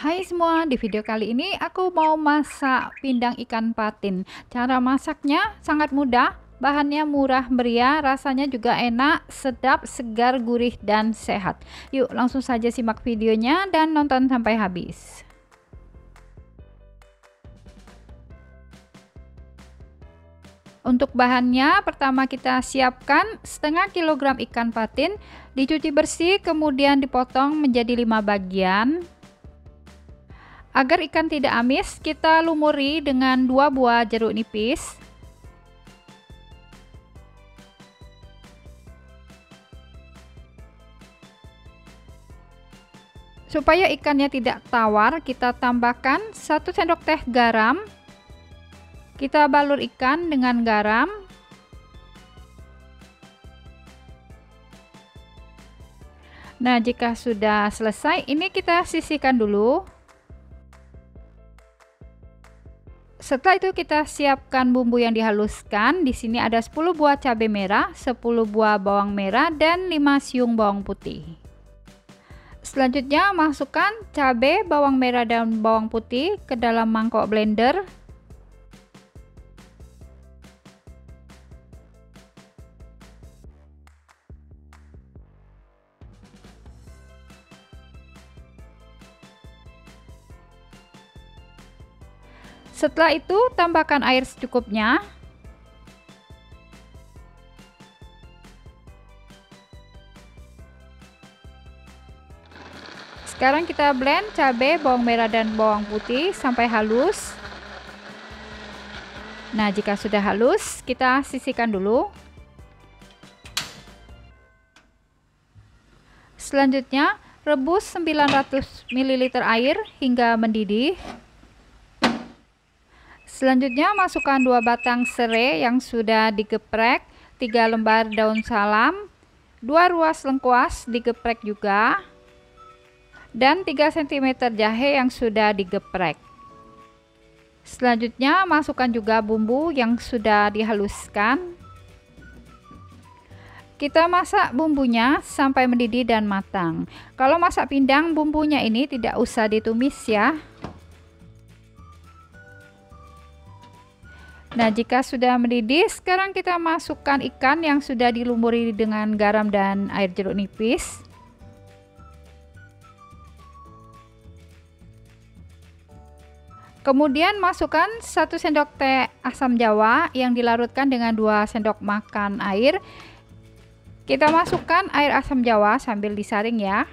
Hai semua, di video kali ini aku mau masak pindang ikan patin. Cara masaknya sangat mudah, bahannya murah meriah, rasanya juga enak, sedap, segar, gurih, dan sehat. Yuk langsung saja simak videonya dan nonton sampai habis. Untuk bahannya, pertama kita siapkan setengah kilogram ikan patin, dicuci bersih, kemudian dipotong menjadi 5 bagian. Agar ikan tidak amis, kita lumuri dengan 2 buah jeruk nipis. Supaya ikannya tidak tawar, kita tambahkan 1 sendok teh garam. Kita balur ikan dengan garam. Nah, jika sudah selesai, ini kita sisihkan dulu. Setelah itu kita siapkan bumbu yang dihaluskan. Di sini ada 10 buah cabai merah, 10 buah bawang merah, dan 5 siung bawang putih. Selanjutnya masukkan cabai, bawang merah, dan bawang putih ke dalam mangkok blender. Setelah itu tambahkan air secukupnya. Sekarang kita blend cabai, bawang merah, dan bawang putih sampai halus. Nah, jika sudah halus, kita sisihkan dulu. Selanjutnya, rebus 900 ml air hingga mendidih. Selanjutnya masukkan 2 batang serai yang sudah digeprek, 3 lembar daun salam, 2 ruas lengkuas digeprek juga, dan 3 cm jahe yang sudah digeprek. Selanjutnya masukkan juga bumbu yang sudah dihaluskan. Kita masak bumbunya sampai mendidih dan matang. Kalau masak pindang, bumbunya ini tidak usah ditumis ya. Nah, jika sudah mendidih, sekarang kita masukkan ikan yang sudah dilumuri dengan garam dan air jeruk nipis. Kemudian masukkan 1 sendok teh asam jawa yang dilarutkan dengan 2 sendok makan air. Kita masukkan air asam jawa sambil disaring ya.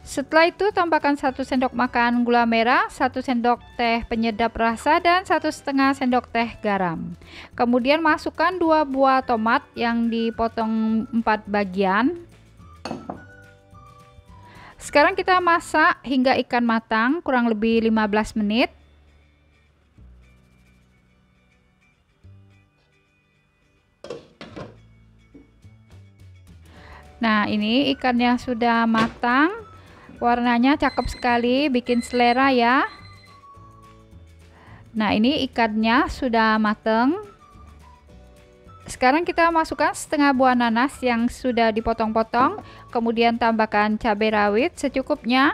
Setelah itu tambahkan 1 sendok makan gula merah, 1 sendok teh penyedap rasa, dan 1,5 sendok teh garam. Kemudian masukkan 2 buah tomat yang dipotong 4 bagian. Sekarang kita masak hingga ikan matang kurang lebih 15 menit. Nah, ini ikannya sudah matang. Warnanya cakep sekali, bikin selera ya. Nah, ini ikannya sudah mateng. Sekarang kita masukkan setengah buah nanas yang sudah dipotong-potong. Kemudian tambahkan cabai rawit secukupnya.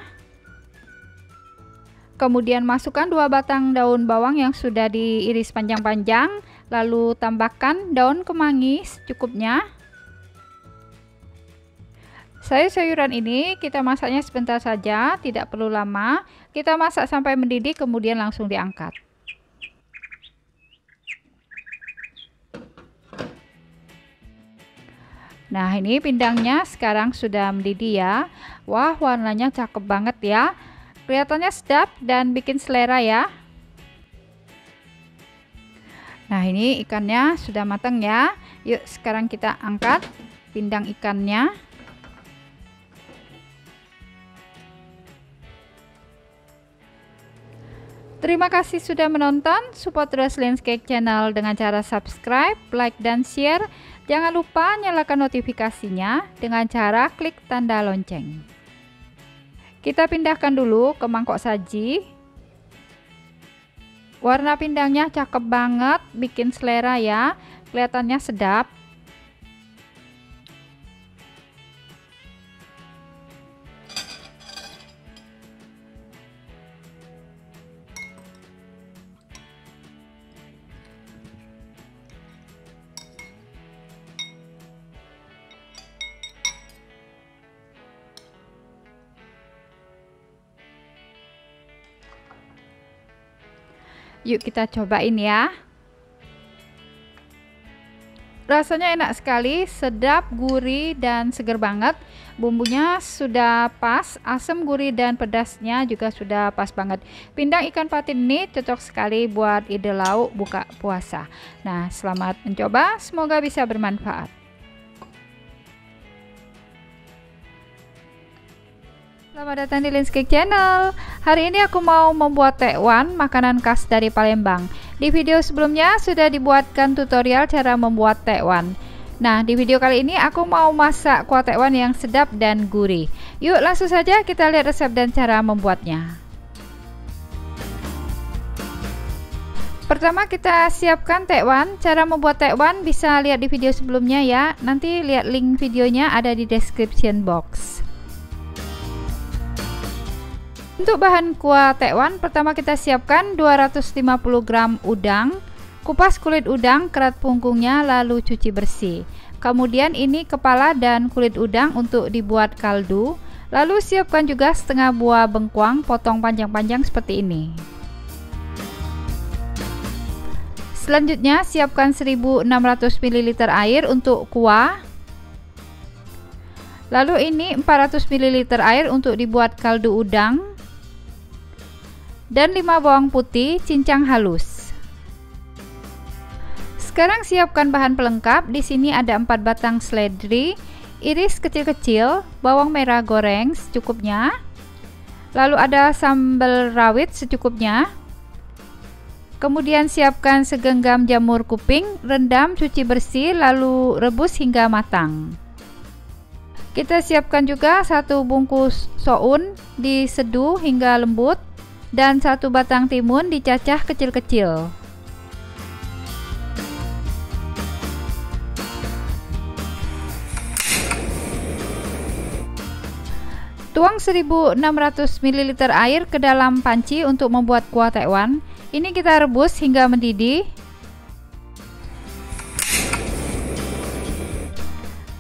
Kemudian masukkan 2 batang daun bawang yang sudah diiris panjang-panjang. Lalu tambahkan daun kemangi secukupnya. Sayur-sayuran ini kita masaknya sebentar saja, tidak perlu lama. Kita masak sampai mendidih, kemudian langsung diangkat. Nah, ini pindangnya sekarang sudah mendidih ya. Wah, warnanya cakep banget ya. Kelihatannya sedap dan bikin selera ya. Nah, ini ikannya sudah matang ya. Yuk, sekarang kita angkat pindang ikannya. Terima kasih sudah menonton. Support terus Landscape Channel dengan cara subscribe, like, dan share. Jangan lupa nyalakan notifikasinya dengan cara klik tanda lonceng. Kita pindahkan dulu ke mangkok saji. Warna pindangnya cakep banget, bikin selera ya. Kelihatannya sedap. Yuk kita cobain ya. Rasanya enak sekali, sedap, gurih, dan seger banget. Bumbunya sudah pas, asam, gurih, dan pedasnya juga sudah pas banget. Pindang ikan patin ini cocok sekali buat ide lauk buka puasa. Nah, selamat mencoba, semoga bisa bermanfaat. Selamat datang di Lin's Cake Channel. Hari ini aku mau membuat tekwan, makanan khas dari Palembang. Di video sebelumnya sudah dibuatkan tutorial cara membuat tekwan. Nah, di video kali ini aku mau masak kuah tekwan yang sedap dan gurih. Yuk langsung saja kita lihat resep dan cara membuatnya. Pertama kita siapkan tekwan. Cara membuat tekwan bisa lihat di video sebelumnya ya. Nanti lihat link videonya ada di description box. Untuk bahan kuah tekwan, pertama kita siapkan 250 gram udang. Kupas kulit udang, kerat punggungnya, lalu cuci bersih. Kemudian ini kepala dan kulit udang untuk dibuat kaldu. Lalu siapkan juga setengah buah bengkuang, potong panjang-panjang seperti ini. Selanjutnya siapkan 1600 ml air untuk kuah. Lalu ini 400 ml air untuk dibuat kaldu udang. Dan 5 bawang putih cincang halus. Sekarang siapkan bahan pelengkap. Di sini ada 4 batang seledri, iris kecil-kecil, bawang merah goreng secukupnya. Lalu ada sambal rawit secukupnya. Kemudian siapkan segenggam jamur kuping, rendam, cuci bersih, lalu rebus hingga matang. Kita siapkan juga 1 bungkus soun diseduh hingga lembut. Dan 1 batang timun dicacah kecil-kecil. Tuang 1600 ml air ke dalam panci untuk membuat kuah tekwan. Ini kita rebus hingga mendidih.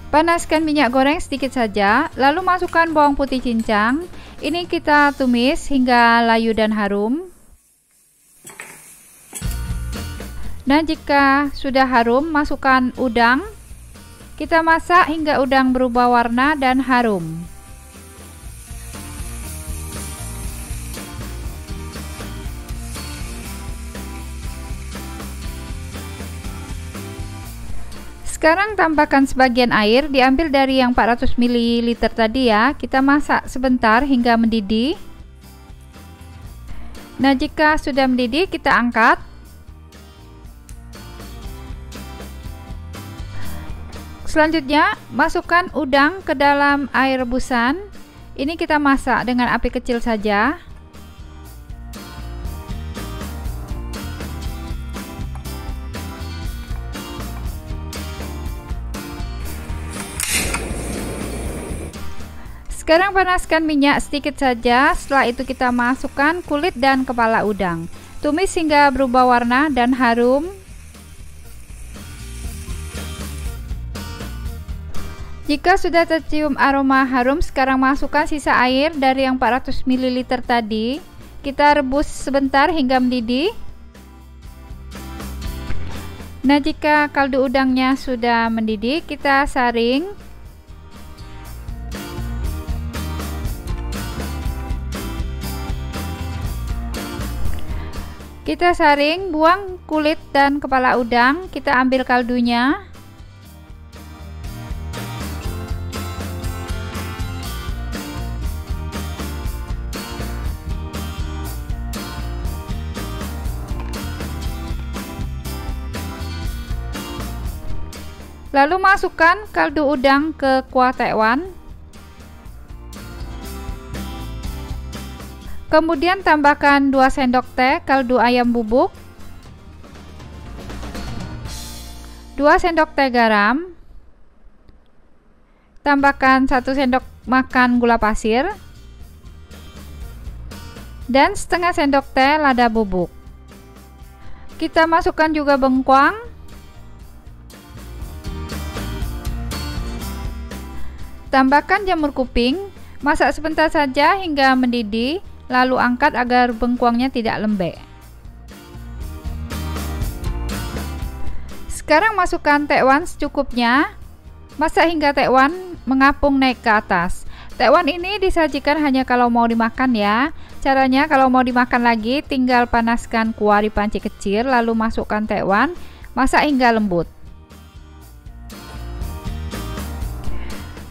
Panaskan minyak goreng sedikit saja, lalu masukkan bawang putih cincang. Ini kita tumis hingga layu dan harum. Nah, jika sudah harum, masukkan udang. Kita masak hingga udang berubah warna dan harum. Sekarang tambahkan sebagian air, diambil dari yang 400 ml tadi ya. Kita masak sebentar hingga mendidih. Nah, jika sudah mendidih kita angkat. Selanjutnya masukkan udang ke dalam air rebusan. Ini kita masak dengan api kecil saja. Sekarang panaskan minyak sedikit saja, setelah itu kita masukkan kulit dan kepala udang. Tumis hingga berubah warna dan harum. Jika sudah tercium aroma harum, sekarang masukkan sisa air dari yang 400 ml tadi. Kita rebus sebentar hingga mendidih. Nah, jika kaldu udangnya sudah mendidih, kita saring. Kita saring, buang kulit dan kepala udang, kita ambil kaldunya. Lalu masukkan kaldu udang ke kuah tekwan. Kemudian tambahkan 2 sendok teh kaldu ayam bubuk, 2 sendok teh garam, tambahkan 1 sendok makan gula pasir, dan setengah sendok teh lada bubuk. Kita masukkan juga bengkuang, tambahkan jamur kuping, masak sebentar saja hingga mendidih. Lalu angkat agar bengkuangnya tidak lembek. Sekarang masukkan tekwan secukupnya. Masak hingga tekwan mengapung naik ke atas. Tekwan ini disajikan hanya kalau mau dimakan ya. Caranya kalau mau dimakan lagi, tinggal panaskan kuah di panci kecil, lalu masukkan tekwan, masak hingga lembut.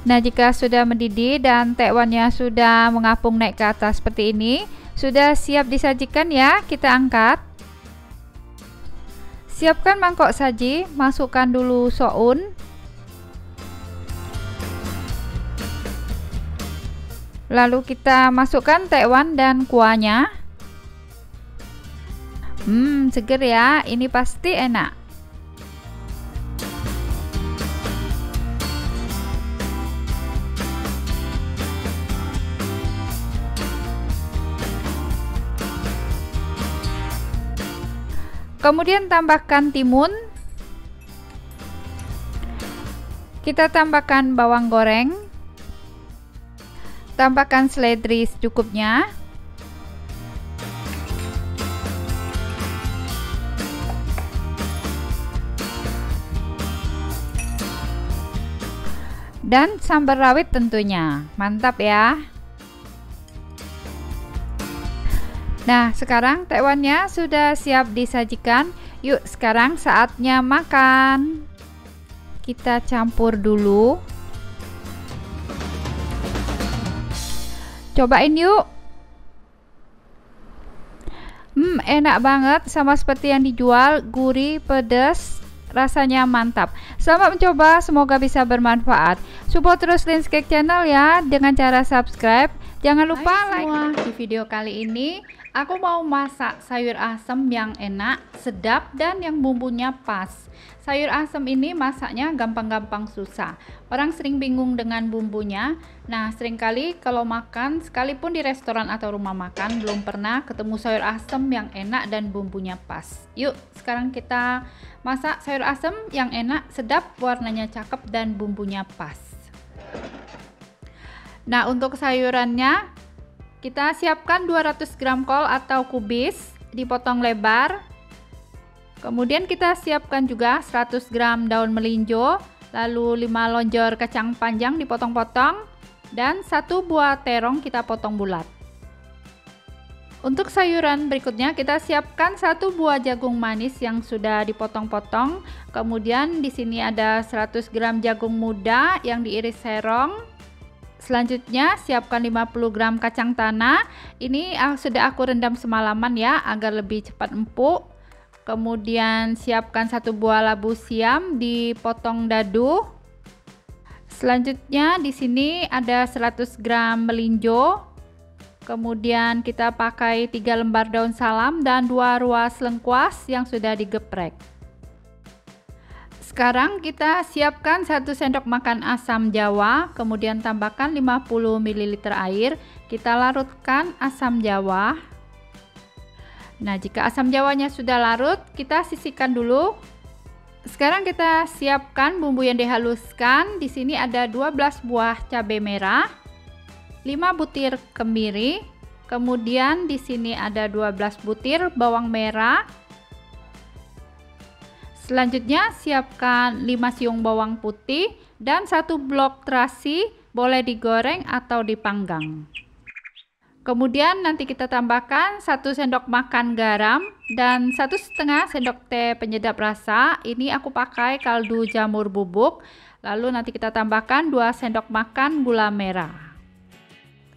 Nah, jika sudah mendidih dan tekwannya sudah mengapung naik ke atas seperti ini, sudah siap disajikan ya. Kita angkat. Siapkan mangkok saji, masukkan dulu soun. Lalu kita masukkan tekwan dan kuahnya. Seger ya, ini pasti enak. Kemudian tambahkan timun. Kita tambahkan bawang goreng. Tambahkan seledri secukupnya. Dan sambal rawit tentunya. Mantap ya. Nah, sekarang tekwannya sudah siap disajikan. Yuk, sekarang saatnya makan. Kita campur dulu. Cobain yuk. Enak banget, sama seperti yang dijual, gurih, pedas, rasanya mantap. Selamat mencoba, semoga bisa bermanfaat. Support terus Linscake Channel ya dengan cara subscribe. Jangan lupa like. Semua, di video kali ini aku mau masak sayur asem yang enak, sedap, dan yang bumbunya pas. Sayur asem ini masaknya gampang-gampang susah. Orang sering bingung dengan bumbunya. Nah, seringkali kalau makan, sekalipun di restoran atau rumah makan, belum pernah ketemu sayur asem yang enak dan bumbunya pas. Yuk, sekarang kita masak sayur asem yang enak, sedap, warnanya cakep, dan bumbunya pas. Nah, untuk sayurannya kita siapkan 200 gram kol atau kubis dipotong lebar. Kemudian kita siapkan juga 100 gram daun melinjo, lalu 5 lonjor kacang panjang dipotong-potong, dan 1 buah terong kita potong bulat. Untuk sayuran berikutnya kita siapkan 1 buah jagung manis yang sudah dipotong-potong. Kemudian di sini ada 100 gram jagung muda yang diiris serong. Selanjutnya siapkan 50 gram kacang tanah. Ini sudah aku rendam semalaman ya agar lebih cepat empuk. Kemudian siapkan 1 buah labu siam dipotong dadu. Selanjutnya di sini ada 100 gram melinjo. Kemudian kita pakai 3 lembar daun salam dan 2 ruas lengkuas yang sudah digeprek. Sekarang kita siapkan 1 sendok makan asam jawa, kemudian tambahkan 50 ml air. Kita larutkan asam jawa. Nah, jika asam jawanya sudah larut, kita sisihkan dulu. Sekarang kita siapkan bumbu yang dihaluskan. Di sini ada 12 buah cabai merah, 5 butir kemiri, kemudian di sini ada 12 butir bawang merah. Selanjutnya siapkan 5 siung bawang putih dan 1 blok terasi, boleh digoreng atau dipanggang. Kemudian nanti kita tambahkan 1 sendok makan garam dan 1,5 sendok teh penyedap rasa. Ini aku pakai kaldu jamur bubuk. Lalu nanti kita tambahkan 2 sendok makan gula merah.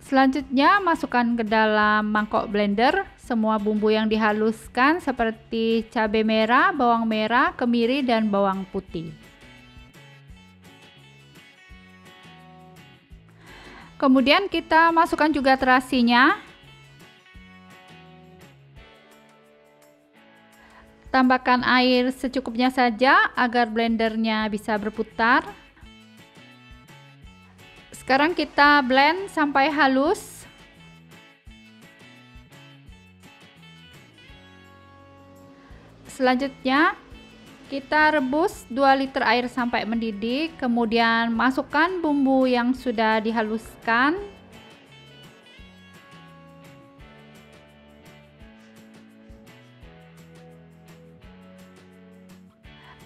Selanjutnya masukkan ke dalam mangkok blender semua bumbu yang dihaluskan seperti cabai merah, bawang merah, kemiri, dan bawang putih. Kemudian kita masukkan juga terasinya. Tambahkan air secukupnya saja agar blendernya bisa berputar. Sekarang kita blend sampai halus. Selanjutnya kita rebus 2 liter air sampai mendidih, kemudian masukkan bumbu yang sudah dihaluskan.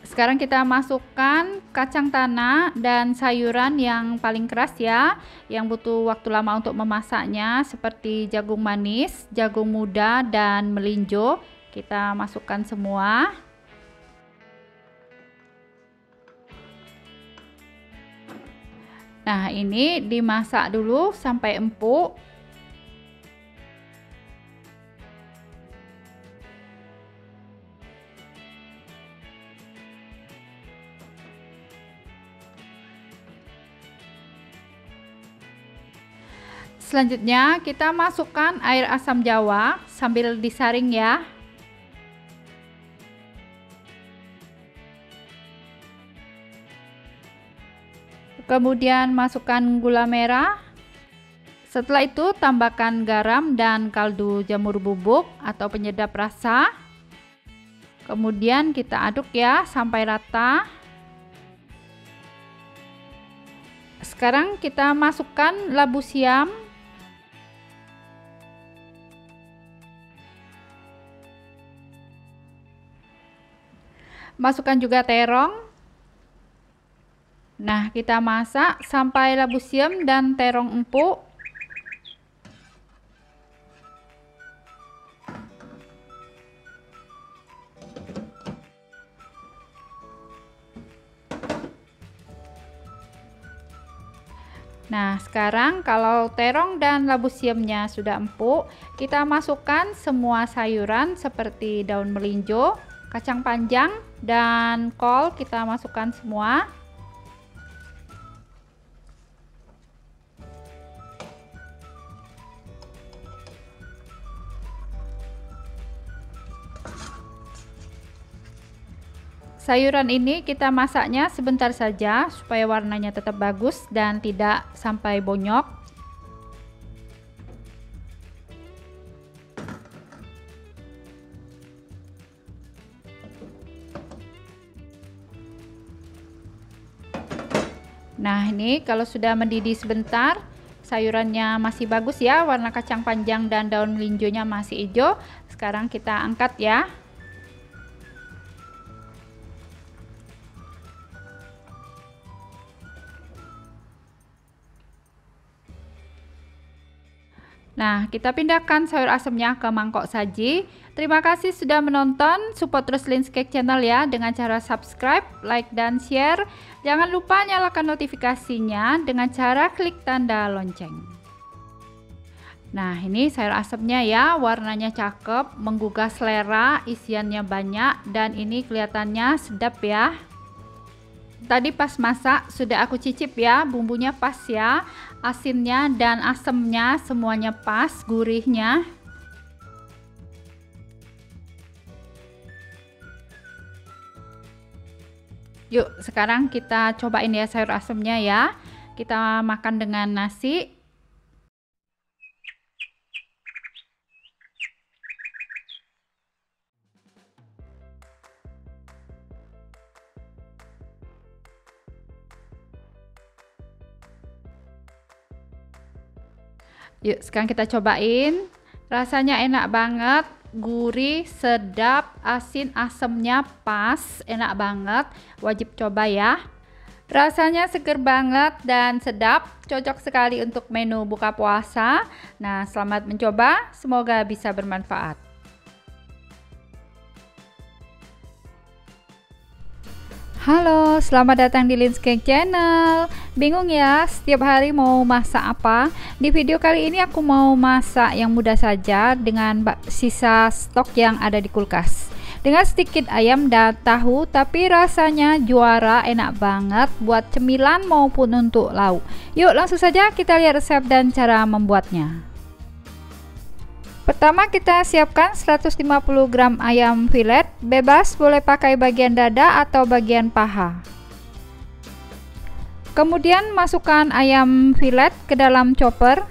Sekarang kita masukkan kacang tanah dan sayuran yang paling keras ya, yang butuh waktu lama untuk memasaknya, seperti jagung manis, jagung muda, dan melinjo. Kita masukkan semua. Nah, ini dimasak dulu sampai empuk. Selanjutnya kita masukkan air asam jawa sambil disaring ya. Kemudian masukkan gula merah. Setelah itu tambahkan garam dan kaldu jamur bubuk atau penyedap rasa. Kemudian kita aduk ya sampai rata. Sekarang kita masukkan labu siam. Masukkan juga terong. Nah, kita masak sampai labu siam dan terong empuk. Nah, sekarang kalau terong dan labu siamnya sudah empuk, kita masukkan semua sayuran seperti daun melinjo, kacang panjang, dan kol. Kita masukkan semua. Sayuran ini kita masaknya sebentar saja supaya warnanya tetap bagus dan tidak sampai bonyok. Nah, ini kalau sudah mendidih sebentar, sayurannya masih bagus ya, warna kacang panjang dan daun melinjonya masih hijau. Sekarang kita angkat ya. Nah, kita pindahkan sayur asemnya ke mangkok saji. Terima kasih sudah menonton. Support terus Lin's Cake Channel ya dengan cara subscribe, like, dan share. Jangan lupa nyalakan notifikasinya dengan cara klik tanda lonceng. Nah, ini sayur asemnya ya, warnanya cakep, menggugah selera, isiannya banyak, dan ini kelihatannya sedap ya. Tadi pas masak sudah aku cicip ya, bumbunya pas ya, asinnya dan asemnya semuanya pas, gurihnya. Yuk, sekarang kita cobain ya sayur asemnya ya. Kita makan dengan nasi. Yuk, sekarang kita cobain. Rasanya enak banget, gurih, sedap, asin, asemnya pas, enak banget. Wajib coba ya. Rasanya seger banget dan sedap, cocok sekali untuk menu buka puasa. Nah, selamat mencoba, semoga bisa bermanfaat. Halo, selamat datang di Lin's Cake Channel. Bingung ya, setiap hari mau masak apa? Di video kali ini aku mau masak yang mudah saja dengan sisa stok yang ada di kulkas. Dengan sedikit ayam dan tahu, tapi rasanya juara, enak banget buat cemilan maupun untuk lauk. Yuk langsung saja kita lihat resep dan cara membuatnya. Pertama kita siapkan 150 gram ayam filet, bebas boleh pakai bagian dada atau bagian paha. Kemudian masukkan ayam filet ke dalam chopper.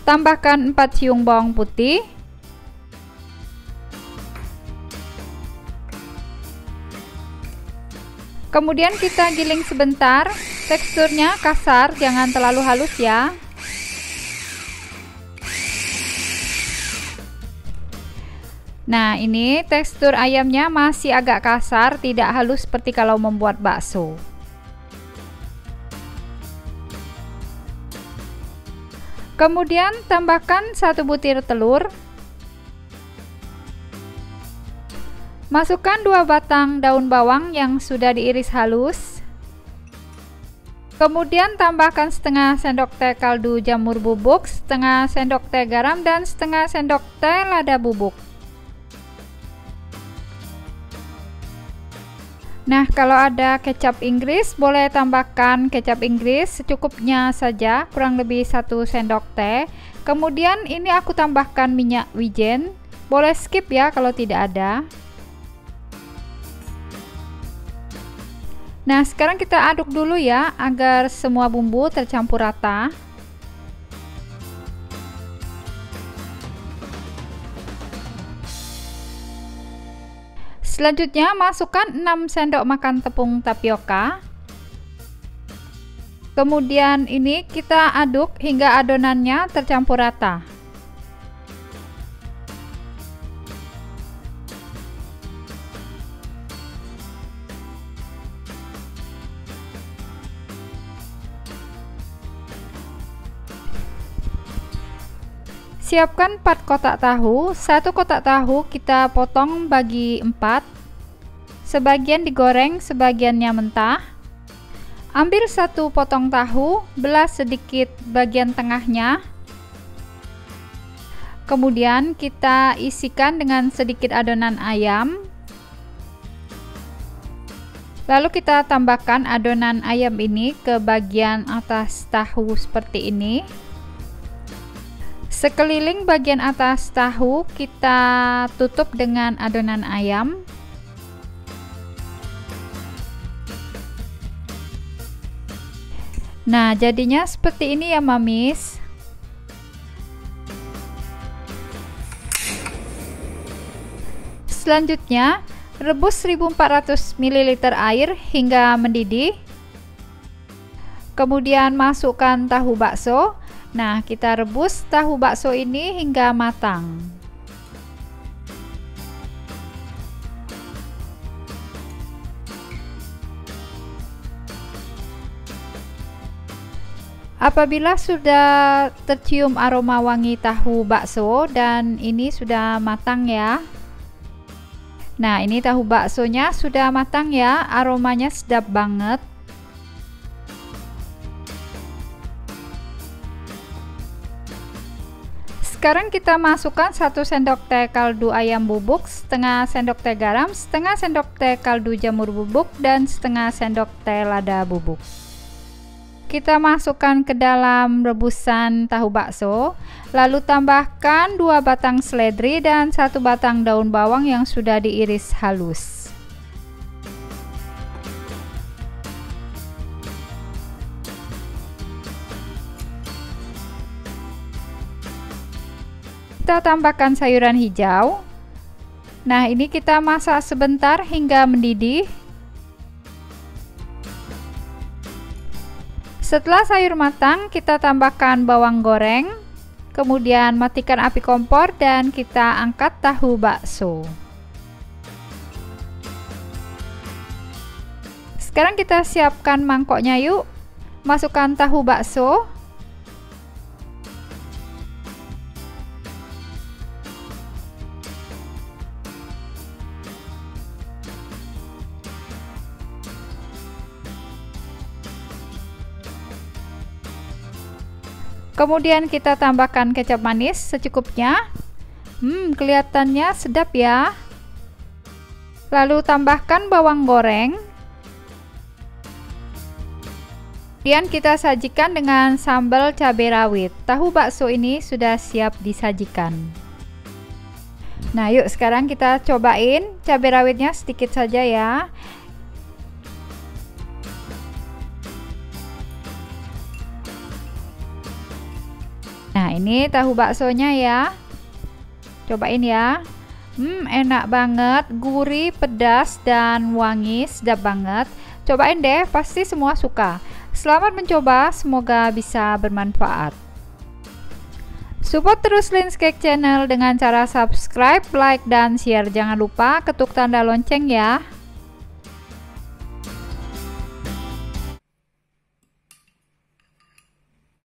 Tambahkan 4 siung bawang putih. Kemudian kita giling sebentar. Teksturnya kasar, jangan terlalu halus ya. Nah, ini tekstur ayamnya masih agak kasar, tidak halus seperti kalau membuat bakso. Kemudian tambahkan 1 butir telur. Masukkan 2 batang daun bawang yang sudah diiris halus. Kemudian tambahkan setengah sendok teh kaldu jamur bubuk, setengah sendok teh garam, dan setengah sendok teh lada bubuk. Nah, kalau ada kecap Inggris, boleh tambahkan kecap Inggris secukupnya saja, kurang lebih 1 sendok teh. Kemudian ini aku tambahkan minyak wijen, boleh skip ya kalau tidak ada. Nah, sekarang kita aduk dulu ya, agar semua bumbu tercampur rata. Selanjutnya masukkan 6 sendok makan tepung tapioka. Kemudian ini kita aduk hingga adonannya tercampur rata. Siapkan 4 kotak tahu. 1 kotak tahu kita potong bagi 4. Sebagian digoreng, sebagiannya mentah. Ambil 1 potong tahu, belah sedikit bagian tengahnya. Kemudian kita isikan dengan sedikit adonan ayam. Lalu kita tambahkan adonan ayam ini ke bagian atas tahu seperti ini. Sekeliling bagian atas tahu kita tutup dengan adonan ayam. Nah, jadinya seperti ini ya mamis. Selanjutnya, rebus 1400 ml air hingga mendidih. Kemudian masukkan tahu bakso. Nah, kita rebus tahu bakso ini hingga matang. Apabila sudah tercium aroma wangi tahu bakso dan ini sudah matang ya. Nah, ini tahu baksonya sudah matang ya, aromanya sedap banget. Sekarang kita masukkan 1 sendok teh kaldu ayam bubuk, setengah sendok teh garam, setengah sendok teh kaldu jamur bubuk, dan setengah sendok teh lada bubuk. Kita masukkan ke dalam rebusan tahu bakso, lalu tambahkan 2 batang seledri dan 1 batang daun bawang yang sudah diiris halus. Kita tambahkan sayuran hijau. Nah, ini kita masak sebentar hingga mendidih. Setelah sayur matang, kita tambahkan bawang goreng. Kemudian matikan api kompor dan kita angkat tahu bakso. Sekarang kita siapkan mangkoknya yuk. Masukkan tahu bakso. Kemudian kita tambahkan kecap manis secukupnya. Kelihatannya sedap ya. Lalu tambahkan bawang goreng. Kemudian kita sajikan dengan sambal cabai rawit. Tahu bakso ini sudah siap disajikan. Nah, yuk sekarang kita cobain. Cabai rawitnya sedikit saja ya. Nah, ini tahu baksonya ya. Cobain ya. Enak banget, gurih, pedas, dan wangi, sedap banget. Cobain deh, pasti semua suka. Selamat mencoba, semoga bisa bermanfaat. Support terus Linscake Channel dengan cara subscribe, like, dan share. Jangan lupa ketuk tanda lonceng ya.